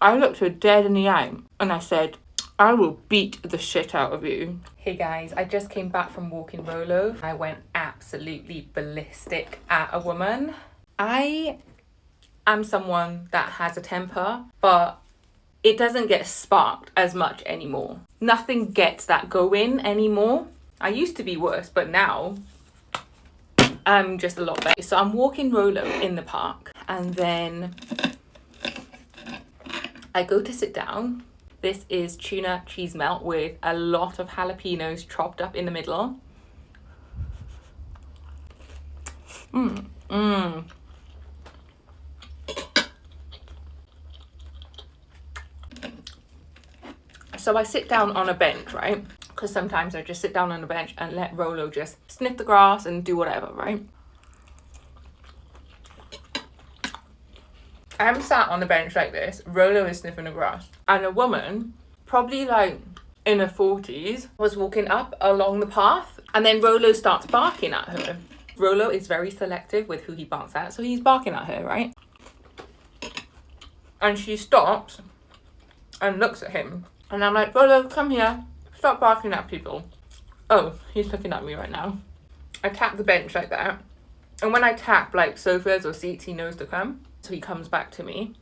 I looked her dead in the eye and I said, I will beat the shit out of you. Hey guys, I just came back from walking Rolo. I went absolutely ballistic at a woman. I am someone that has a temper, but it doesn't get sparked as much anymore. Nothing gets that going anymore. I used to be worse, but now I'm just a lot better. So I'm walking Rolo in the park and then I go to sit down. This is tuna cheese melt with a lot of jalapenos chopped up in the middle. So I sit down on a bench, right? Because sometimes I just sit down on a bench and let Rolo just sniff the grass and do whatever, right? I'm sat on the bench like this. Rolo is sniffing the grass. And a woman, probably like in her 40s, was walking up along the path. And then Rolo starts barking at her. Rolo is very selective with who he barks at. So he's barking at her, right? And she stops and looks at him. And I'm like, Rolo, come here. Stop barking at people. Oh, he's looking at me right now. I tap the bench like that. And when I tap like sofas or seats, he knows to come. So he comes back to me.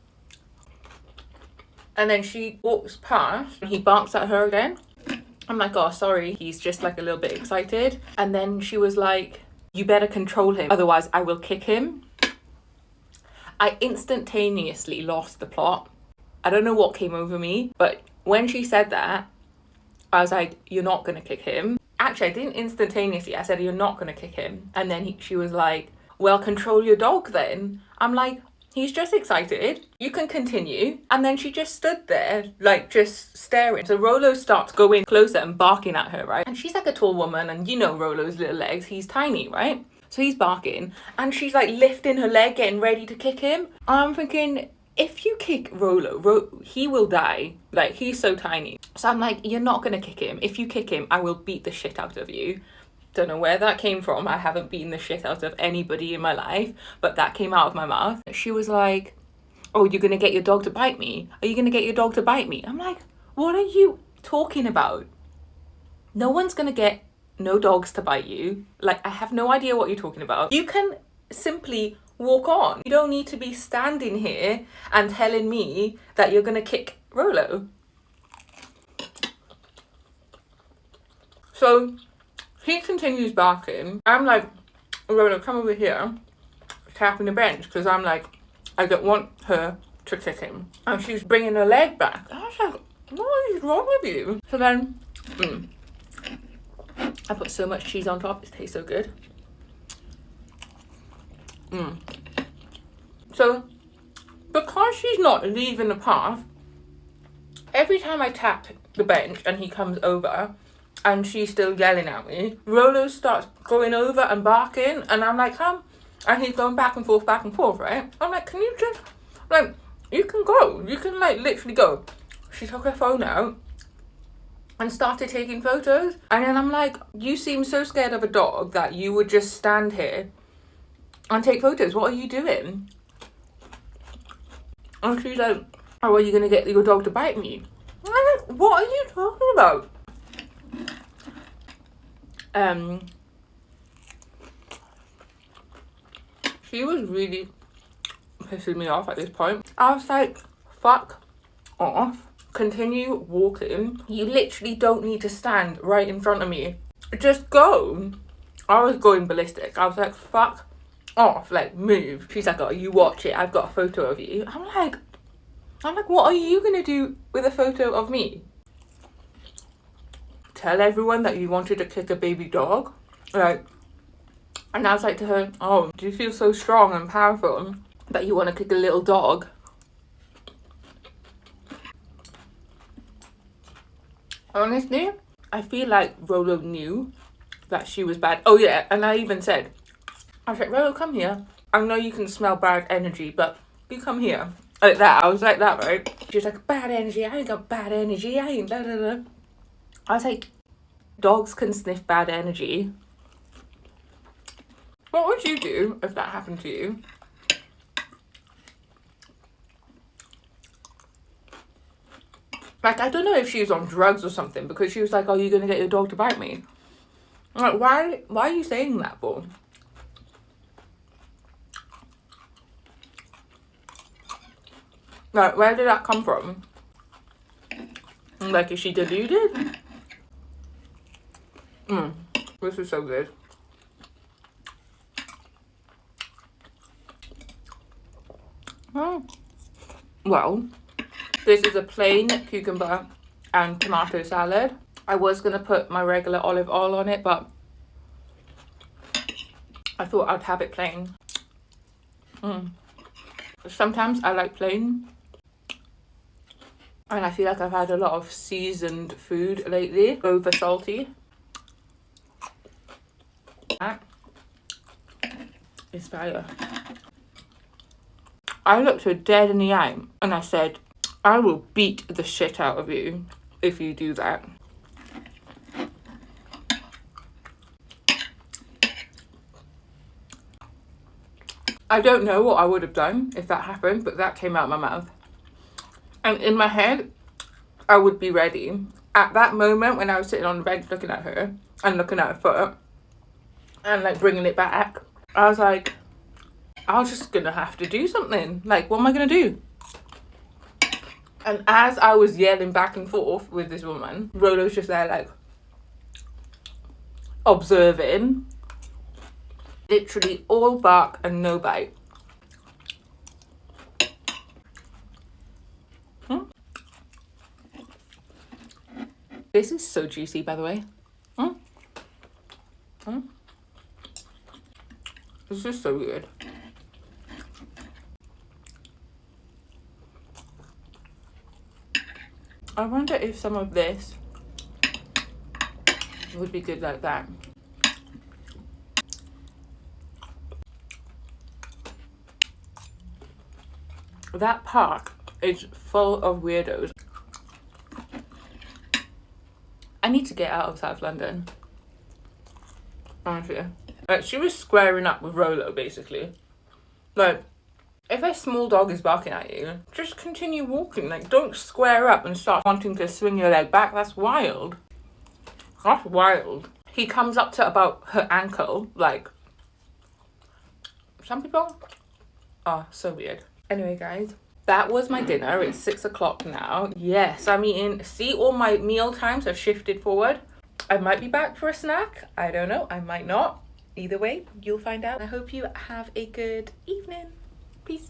And then she walks past and he barks at her again. I'm like, oh, sorry. He's just like a little bit excited. And then she was like, you better control him. Otherwise, I will kick him. I instantaneously lost the plot. I don't know what came over me. But when she said that, I was like, you're not going to kick him. Actually, I didn't instantaneously. I said, you're not going to kick him. And then she was like, well, control your dog then. I'm like, he's just excited. You can continue. And then she just stood there, like just staring. So Rolo starts going closer and barking at her, right? And she's like a tall woman and you know Rolo's little legs. He's tiny, right? So he's barking and she's like lifting her leg, getting ready to kick him. I'm thinking, if you kick Rolo, he will die. Like, he's so tiny. So I'm like, you're not going to kick him. If you kick him, I will beat the shit out of you. Don't know where that came from. I haven't beaten the shit out of anybody in my life, but that came out of my mouth. She was like, oh, you're going to get your dog to bite me? Are you going to get your dog to bite me? I'm like, what are you talking about? No one's going to get no dogs to bite you. Like, I have no idea what you're talking about. You can simply walk on. You don't need to be standing here and telling me that you're going to kick Rolo. So he continues barking. I'm like, Rolo, come over here, tapping the bench, because I'm like, I don't want her to kick him. And she's bringing her leg back. I was like, what is wrong with you? So then, I put so much cheese on top. It tastes so good. So, because she's not leaving the path, every time I tap the bench and he comes over and she's still yelling at me, Rolo starts going over and barking and I'm like, and he's going back and forth, right? I'm like, can you just, like, you can go. You can, like, literally go. She took her phone out and started taking photos. And then I'm like, you seem so scared of a dog that you would just stand here and take photos. What are you doing? And she's like, oh, are you going to get your dog to bite me? I'm like, what are you talking about? She was really pissing me off at this point. I was like, fuck off. Continue walking. You literally don't need to stand right in front of me. Just go. I was going ballistic. I was like, fuck off, like, move. She's like, oh, you watch it, I've got a photo of you. I'm like, what are you gonna do with a photo of me? Tell everyone that you wanted to kick a baby dog? Like, and I was like to her, oh, do you feel so strong and powerful that you want to kick a little dog? Honestly, I feel like Rolo knew that she was bad. Oh yeah, and I even said, I was like, Rolo, come here. I know you can smell bad energy, but you come here. Like that. I was like that, right? She was like, bad energy. I ain't got bad energy. I ain't da da da. I was like, dogs can sniff bad energy. What would you do if that happened to you? Like, I don't know if she was on drugs or something, because she was like, "Are you gonna get your dog to bite me?" I'm like, why are you saying that for? Like, where did that come from? Like, is she deluded? This is so good. Oh. Well, this is a plain cucumber and tomato salad. I was gonna put my regular olive oil on it, but I thought I'd have it plain. Sometimes I like plain, and I feel like I've had a lot of seasoned food lately, over salty. That is fire. I looked her dead in the eye and I said, "I will beat the shit out of you if you do that." I don't know what I would have done if that happened, but that came out of my mouth. And in my head, I would be ready. At that moment when I was sitting on the bed looking at her and looking at her foot and like bringing it back, I was like, I was just gonna have to do something. Like, what am I gonna do? And as I was yelling back and forth with this woman, Rolo's just there like observing. Literally all bark and no bite. This is so juicy, by the way. This is so good. I wonder if some of this would be good like that. That park is full of weirdos. I need to get out of South London. Honestly. Like, she was squaring up with Rolo, basically. Like, if a small dog is barking at you, just continue walking. Like, don't square up and start wanting to swing your leg back. That's wild. That's wild. He comes up to about her ankle. Like, some people are so weird. Anyway, guys, that was my dinner. It's 6 o'clock now. Yes, I'm eating. See, all my meal times have shifted forward. I might be back for a snack. I don't know. I might not. Either way, you'll find out. I hope you have a good evening. Peace.